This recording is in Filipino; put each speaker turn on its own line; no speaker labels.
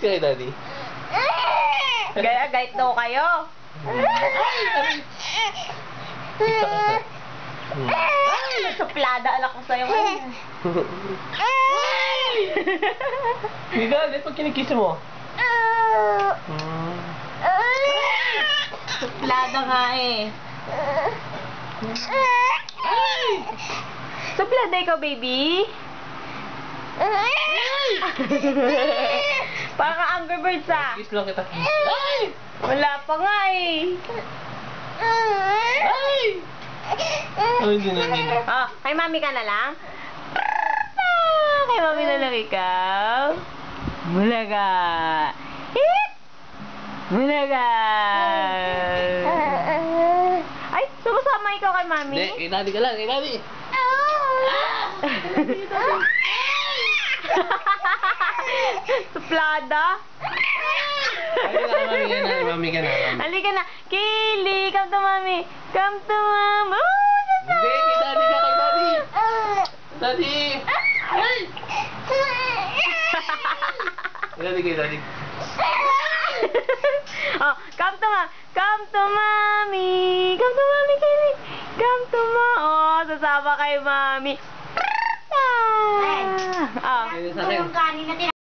ka kay daddy.
Gaya, guide daw kayo. Ay, suplada anak ko sa'yo ngayon.
Hindi galit pag kinikisa mo.
Suplada nga eh. Suplada ikaw, baby. Parang ka Angry Birds ah.
Kiss lang kita. Ay!
Wala pa nga eh.
Ay! Ay, hindi na.
Oh, kay mami ka na lang? Kay mami na lang ikaw? Bulaga. Hit! Bulaga. Ay, sumasama ikaw kay mami?
Hindi, kay daddy ka lang, kay daddy.
Suplada.
Ay, mami ka na.
Halika na. Kaylee, come to mami. Come to mama. Oh,
Hindi, kay daddy ka, kay daddy. Daddy! Ay! Kay daddy.
Oh, come to mami. Come to mami. Come to mami, Kaylee. Come to mami. Oh, sasama kay mami. Ah.
Kaya sa akin.